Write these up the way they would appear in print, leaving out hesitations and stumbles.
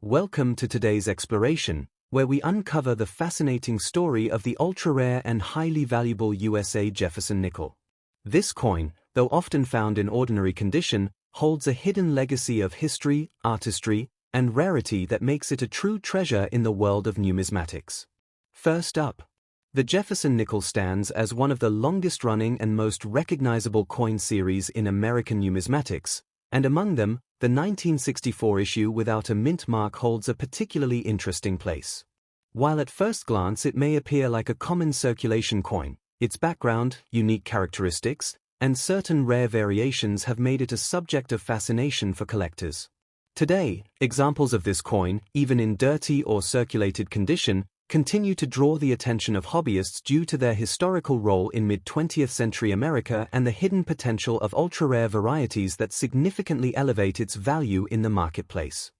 Welcome to today's exploration, where we uncover the fascinating story of the ultra-rare and highly valuable USA Jefferson nickel. This coin, though often found in ordinary condition, holds a hidden legacy of history, artistry, and rarity that makes it a true treasure in the world of numismatics. First up, the Jefferson Nickel stands as one of the longest-running and most recognizable coin series in American numismatics, and among them, the 1964 issue without a mint mark holds a particularly interesting place. While at first glance it may appear like a common circulation coin, its background, unique characteristics, and certain rare variations have made it a subject of fascination for collectors. Today, examples of this coin, even in dirty or circulated condition, continue to draw the attention of hobbyists due to their historical role in mid-20th century America and the hidden potential of ultra-rare varieties that significantly elevate its value in the marketplace.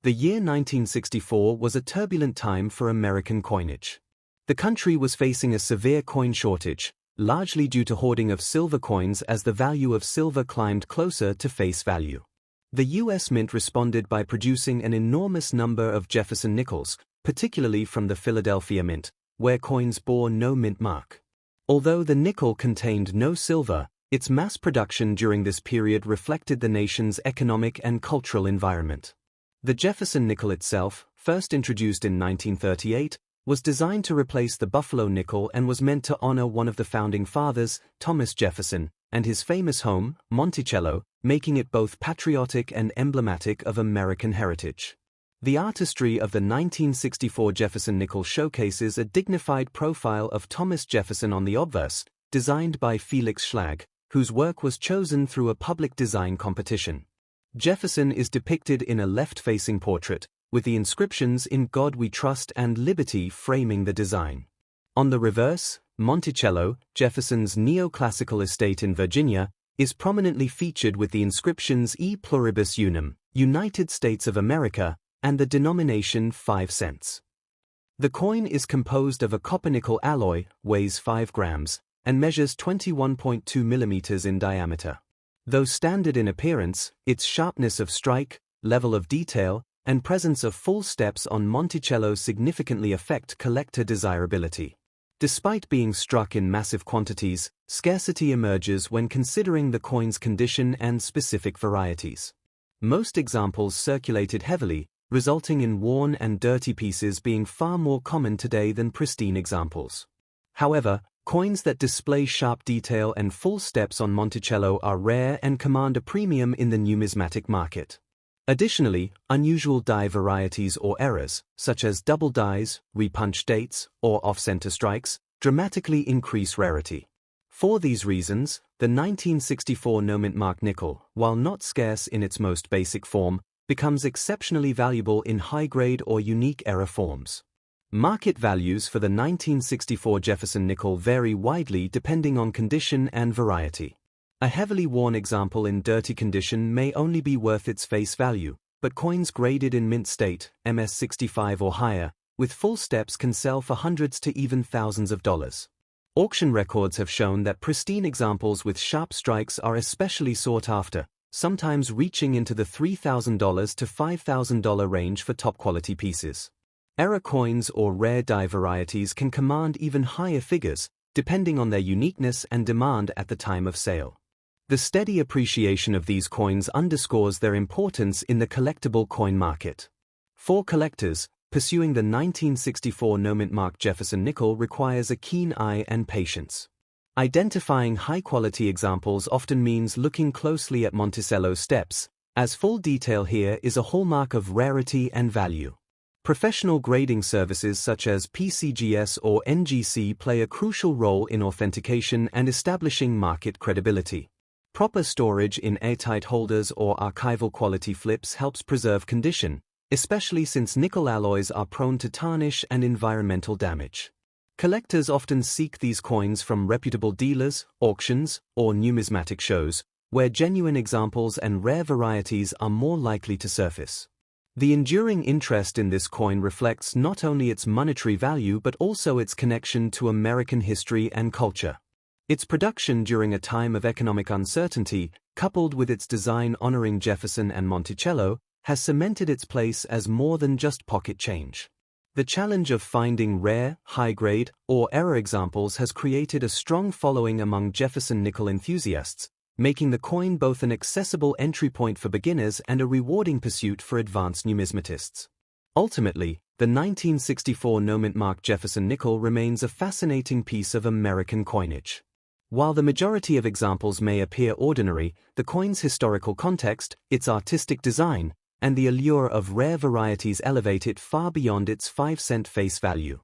The year 1964 was a turbulent time for American coinage. The country was facing a severe coin shortage, largely due to hoarding of silver coins as the value of silver climbed closer to face value. The U.S. Mint responded by producing an enormous number of Jefferson Nickels, particularly from the Philadelphia Mint, where coins bore no mint mark. Although the nickel contained no silver, its mass production during this period reflected the nation's economic and cultural environment. The Jefferson nickel itself, first introduced in 1938, was designed to replace the Buffalo nickel and was meant to honor one of the founding fathers, Thomas Jefferson, and his famous home, Monticello, making it both patriotic and emblematic of American heritage. The artistry of the 1964 Jefferson nickel showcases a dignified profile of Thomas Jefferson on the obverse, designed by Felix Schlag, whose work was chosen through a public design competition. Jefferson is depicted in a left-facing portrait, with the inscriptions "In God We Trust" and "Liberty" framing the design. On the reverse, Monticello, Jefferson's neoclassical estate in Virginia, is prominently featured with the inscriptions "E Pluribus Unum, United States of America," and the denomination 5 cents. The coin is composed of a copper-nickel alloy, weighs 5 grams, and measures 21.2 millimeters in diameter. Though standard in appearance, its sharpness of strike, level of detail, and presence of full steps on Monticello significantly affect collector desirability. Despite being struck in massive quantities, scarcity emerges when considering the coin's condition and specific varieties. Most examples circulated heavily, resulting in worn and dirty pieces being far more common today than pristine examples. However, coins that display sharp detail and full steps on Monticello are rare and command a premium in the numismatic market. Additionally, unusual die varieties or errors, such as double dies, repunch dates, or off-center strikes, dramatically increase rarity. For these reasons, the 1964 no-mint mark nickel, while not scarce in its most basic form, becomes exceptionally valuable in high-grade or unique error forms. Market values for the 1964 Jefferson nickel vary widely depending on condition and variety. A heavily worn example in dirty condition may only be worth its face value, but coins graded in mint state, MS65 or higher, with full steps can sell for hundreds to even thousands of dollars. Auction records have shown that pristine examples with sharp strikes are especially sought after, sometimes reaching into the $3,000 to $5,000 range for top-quality pieces. Error coins or rare die varieties can command even higher figures, depending on their uniqueness and demand at the time of sale. The steady appreciation of these coins underscores their importance in the collectible coin market. For collectors, pursuing the 1964 no-mint mark Jefferson nickel requires a keen eye and patience. Identifying high-quality examples often means looking closely at Monticello's steps, as full detail here is a hallmark of rarity and value. Professional grading services such as PCGS or NGC play a crucial role in authentication and establishing market credibility. Proper storage in airtight holders or archival quality flips helps preserve condition, especially since nickel alloys are prone to tarnish and environmental damage. Collectors often seek these coins from reputable dealers, auctions, or numismatic shows, where genuine examples and rare varieties are more likely to surface. The enduring interest in this coin reflects not only its monetary value but also its connection to American history and culture. Its production during a time of economic uncertainty, coupled with its design honoring Jefferson and Monticello, has cemented its place as more than just pocket change. The challenge of finding rare, high-grade, or error examples has created a strong following among Jefferson nickel enthusiasts, making the coin both an accessible entry point for beginners and a rewarding pursuit for advanced numismatists. Ultimately, the 1964 no-mint-mark Jefferson nickel remains a fascinating piece of American coinage. While the majority of examples may appear ordinary, the coin's historical context, its artistic design, and the allure of rare varieties elevate it far beyond its 5-cent face value.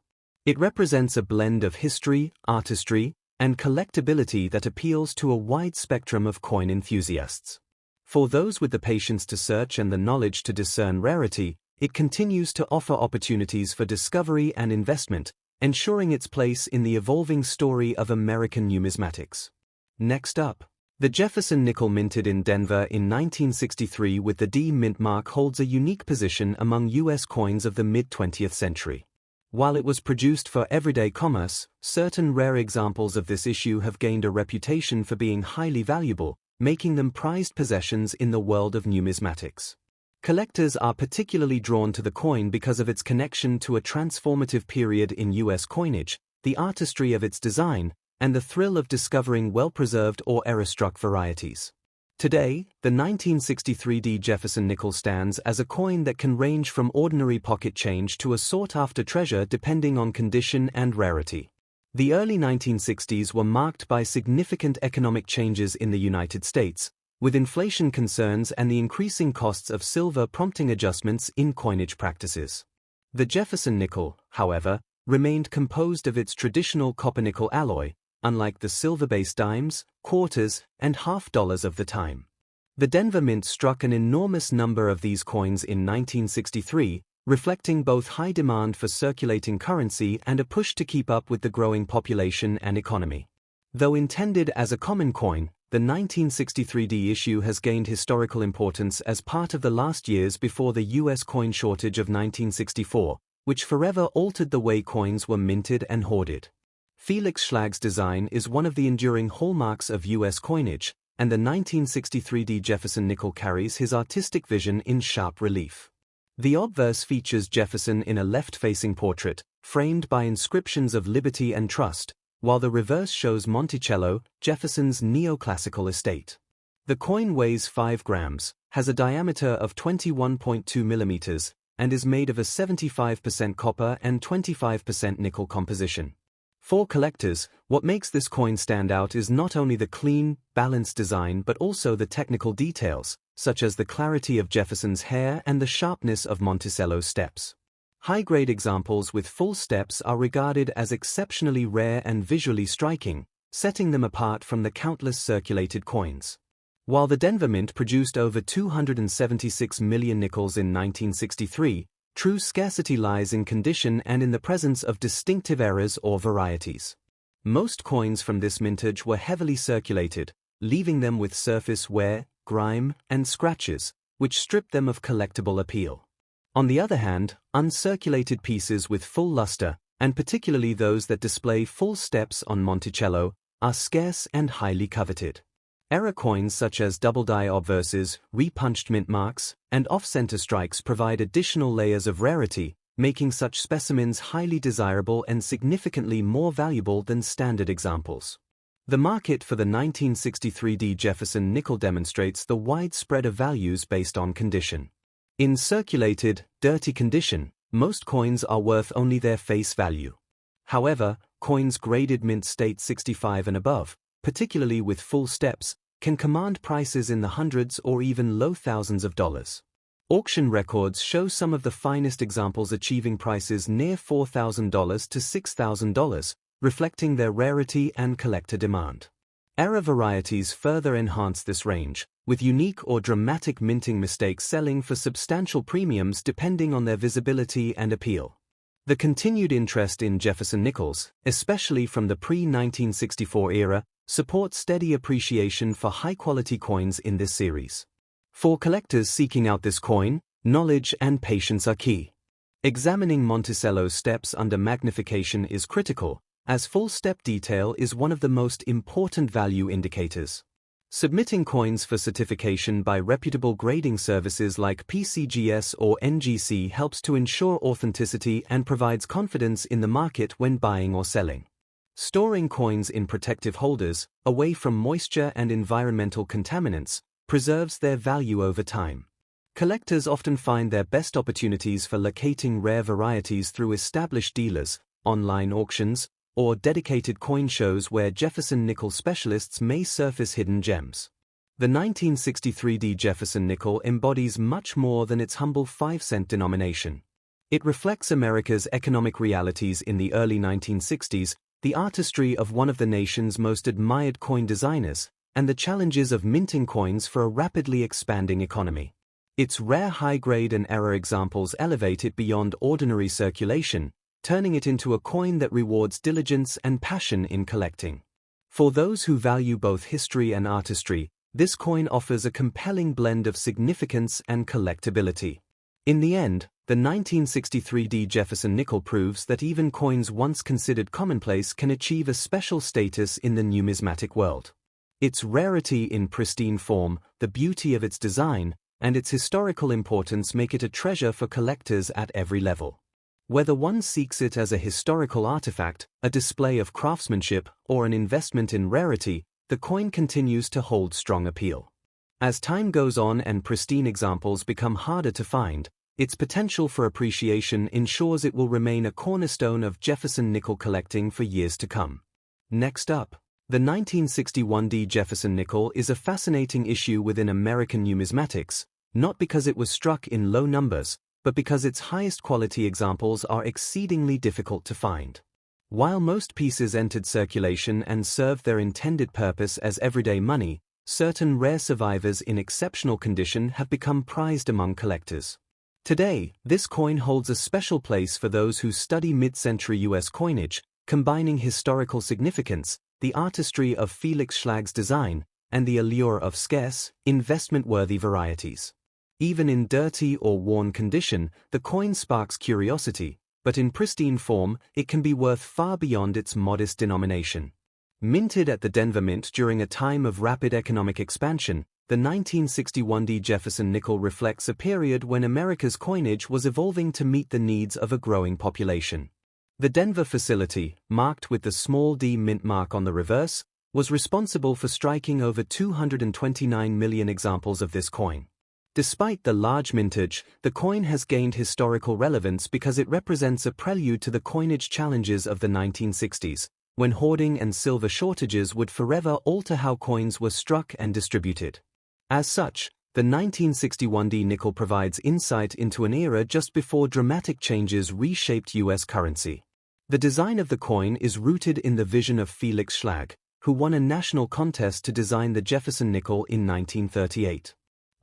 It represents a blend of history, artistry, and collectability that appeals to a wide spectrum of coin enthusiasts. For those with the patience to search and the knowledge to discern rarity, it continues to offer opportunities for discovery and investment, ensuring its place in the evolving story of American numismatics. Next up, the Jefferson nickel minted in Denver in 1963 with the D mint mark holds a unique position among U.S. coins of the mid-20th century. While it was produced for everyday commerce, certain rare examples of this issue have gained a reputation for being highly valuable, making them prized possessions in the world of numismatics. Collectors are particularly drawn to the coin because of its connection to a transformative period in U.S. coinage, the artistry of its design, and the thrill of discovering well-preserved or error-struck varieties. Today, the 1963 D Jefferson nickel stands as a coin that can range from ordinary pocket change to a sought-after treasure depending on condition and rarity. The early 1960s were marked by significant economic changes in the United States, with inflation concerns and the increasing costs of silver prompting adjustments in coinage practices. The Jefferson nickel, however, remained composed of its traditional copper-nickel alloy, unlike the silver-based dimes, quarters, and half-dollars of the time. The Denver Mint struck an enormous number of these coins in 1963, reflecting both high demand for circulating currency and a push to keep up with the growing population and economy. Though intended as a common coin, the 1963 D issue has gained historical importance as part of the last years before the U.S. coin shortage of 1964, which forever altered the way coins were minted and hoarded. Felix Schlag's design is one of the enduring hallmarks of U.S. coinage, and the 1963 D Jefferson nickel carries his artistic vision in sharp relief. The obverse features Jefferson in a left-facing portrait, framed by inscriptions of liberty and trust, while the reverse shows Monticello, Jefferson's neoclassical estate. The coin weighs 5 grams, has a diameter of 21.2 millimeters, and is made of a 75% copper and 25% nickel composition. For collectors, what makes this coin stand out is not only the clean, balanced design but also the technical details, such as the clarity of Jefferson's hair and the sharpness of Monticello's steps. High-grade examples with full steps are regarded as exceptionally rare and visually striking, setting them apart from the countless circulated coins. While the Denver Mint produced over 276 million nickels in 1963, true scarcity lies in condition and in the presence of distinctive errors or varieties. Most coins from this mintage were heavily circulated, leaving them with surface wear, grime, and scratches, which stripped them of collectible appeal. On the other hand, uncirculated pieces with full luster, and particularly those that display full steps on Monticello, are scarce and highly coveted. Error coins such as double-die obverses, repunched mint marks, and off-center strikes provide additional layers of rarity, making such specimens highly desirable and significantly more valuable than standard examples. The market for the 1963 D Jefferson nickel demonstrates the wide spread of values based on condition. In circulated, dirty condition, most coins are worth only their face value. However, coins graded mint state 65 and above, particularly with full steps, can command prices in the hundreds or even low thousands of dollars. Auction records show some of the finest examples achieving prices near $4,000 to $6,000, reflecting their rarity and collector demand. Error varieties further enhance this range, with unique or dramatic minting mistakes selling for substantial premiums depending on their visibility and appeal. The continued interest in Jefferson Nickels, especially from the pre-1964 era, supports steady appreciation for high-quality coins in this series. For collectors seeking out this coin, knowledge and patience are key. Examining Monticello's steps under magnification is critical, as full step detail is one of the most important value indicators. Submitting coins for certification by reputable grading services like PCGS or NGC helps to ensure authenticity and provides confidence in the market when buying or selling. Storing coins in protective holders, away from moisture and environmental contaminants, preserves their value over time. Collectors often find their best opportunities for locating rare varieties through established dealers, online auctions, or dedicated coin shows where Jefferson nickel specialists may surface hidden gems. The 1963 Jefferson nickel embodies much more than its humble 5-cent denomination. It reflects America's economic realities in the early 1960s, the artistry of one of the nation's most admired coin designers, and the challenges of minting coins for a rapidly expanding economy. Its rare high-grade and error examples elevate it beyond ordinary circulation, turning it into a coin that rewards diligence and passion in collecting. For those who value both history and artistry, this coin offers a compelling blend of significance and collectability. In the end, the 1963 Jefferson nickel proves that even coins once considered commonplace can achieve a special status in the numismatic world. Its rarity in pristine form, the beauty of its design, and its historical importance make it a treasure for collectors at every level. Whether one seeks it as a historical artifact, a display of craftsmanship, or an investment in rarity, the coin continues to hold strong appeal. As time goes on and pristine examples become harder to find, its potential for appreciation ensures it will remain a cornerstone of Jefferson nickel collecting for years to come. Next up, the 1961 Jefferson nickel is a fascinating issue within American numismatics, not because it was struck in low numbers, but because its highest quality examples are exceedingly difficult to find. While most pieces entered circulation and served their intended purpose as everyday money, certain rare survivors in exceptional condition have become prized among collectors. Today, this coin holds a special place for those who study mid-century U.S. coinage, combining historical significance, the artistry of Felix Schlag's design, and the allure of scarce, investment-worthy varieties. Even in dirty or worn condition, the coin sparks curiosity, but in pristine form, it can be worth far beyond its modest denomination. Minted at the Denver Mint during a time of rapid economic expansion, the 1961 Jefferson nickel reflects a period when America's coinage was evolving to meet the needs of a growing population. The Denver facility, marked with the small d mint mark on the reverse, was responsible for striking over 229 million examples of this coin. Despite the large mintage, the coin has gained historical relevance because it represents a prelude to the coinage challenges of the 1960s, when hoarding and silver shortages would forever alter how coins were struck and distributed. As such, the 1961 nickel provides insight into an era just before dramatic changes reshaped U.S. currency. The design of the coin is rooted in the vision of Felix Schlag, who won a national contest to design the Jefferson nickel in 1938.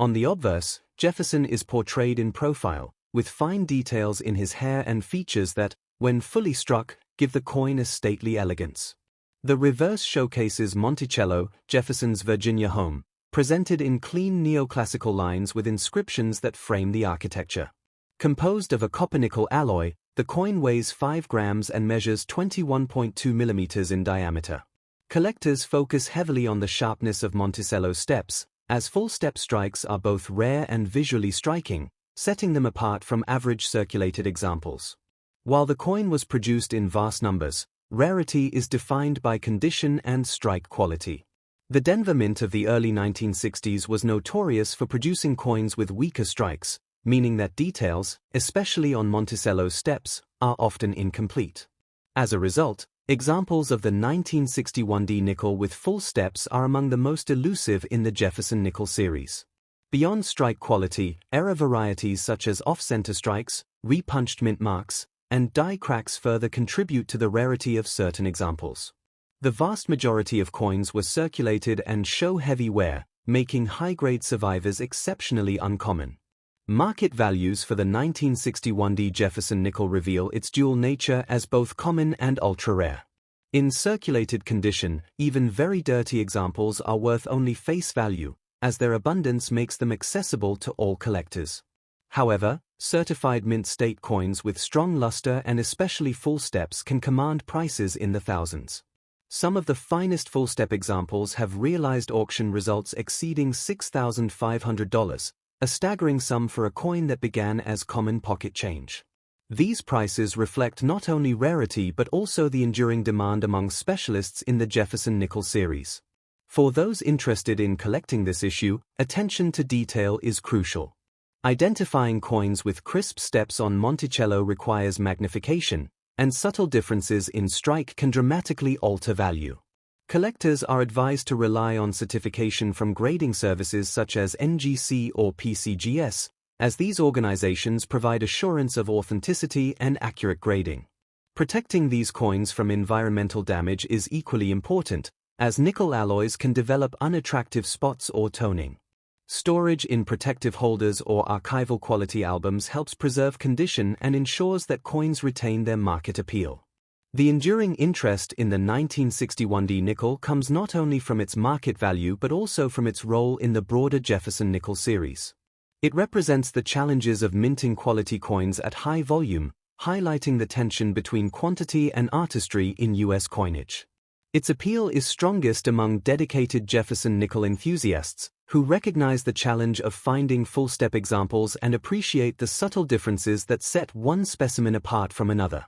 On the obverse, Jefferson is portrayed in profile, with fine details in his hair and features that, when fully struck, give the coin a stately elegance. The reverse showcases Monticello, Jefferson's Virginia home, presented in clean neoclassical lines with inscriptions that frame the architecture. Composed of a copper-nickel alloy, the coin weighs 5 grams and measures 21.2 millimeters in diameter. Collectors focus heavily on the sharpness of Monticello's steps, as full-step strikes are both rare and visually striking, setting them apart from average circulated examples. While the coin was produced in vast numbers, rarity is defined by condition and strike quality. The Denver Mint of the early 1960s was notorious for producing coins with weaker strikes, meaning that details, especially on Monticello's steps, are often incomplete. As a result, examples of the 1961 nickel with full steps are among the most elusive in the Jefferson nickel series. Beyond strike quality, error varieties such as off-center strikes, repunched mint marks, and die cracks further contribute to the rarity of certain examples. The vast majority of coins were circulated and show heavy wear, making high-grade survivors exceptionally uncommon. Market values for the 1961 Jefferson nickel reveal its dual nature as both common and ultra-rare. In circulated condition, even very dirty examples are worth only face value, as their abundance makes them accessible to all collectors. However, certified mint state coins with strong luster and especially full steps can command prices in the thousands. Some of the finest full-step examples have realized auction results exceeding $6,500, a staggering sum for a coin that began as common pocket change. These prices reflect not only rarity but also the enduring demand among specialists in the Jefferson Nickel series. For those interested in collecting this issue, attention to detail is crucial. Identifying coins with crisp steps on Monticello requires magnification, and subtle differences in strike can dramatically alter value. Collectors are advised to rely on certification from grading services such as NGC or PCGS, as these organizations provide assurance of authenticity and accurate grading. Protecting these coins from environmental damage is equally important, as nickel alloys can develop unattractive spots or toning. Storage in protective holders or archival quality albums helps preserve condition and ensures that coins retain their market appeal. The enduring interest in the 1961D nickel comes not only from its market value but also from its role in the broader Jefferson Nickel series. It represents the challenges of minting quality coins at high volume, highlighting the tension between quantity and artistry in U.S. coinage. Its appeal is strongest among dedicated Jefferson Nickel enthusiasts, who recognize the challenge of finding full-step examples and appreciate the subtle differences that set one specimen apart from another.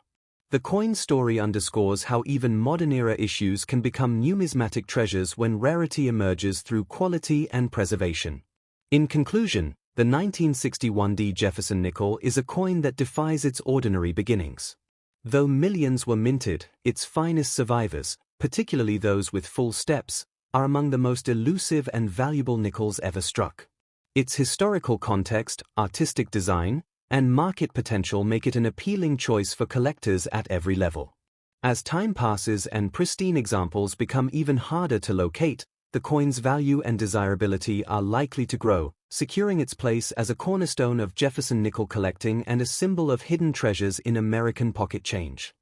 The coin story underscores how even modern-era issues can become numismatic treasures when rarity emerges through quality and preservation. In conclusion, the 1961D Jefferson Nickel is a coin that defies its ordinary beginnings. Though millions were minted, its finest survivors, particularly those with full steps, are among the most elusive and valuable nickels ever struck. Its historical context, artistic design, and market potential make it an appealing choice for collectors at every level. As time passes and pristine examples become even harder to locate, the coin's value and desirability are likely to grow, securing its place as a cornerstone of Jefferson nickel collecting and a symbol of hidden treasures in American pocket change.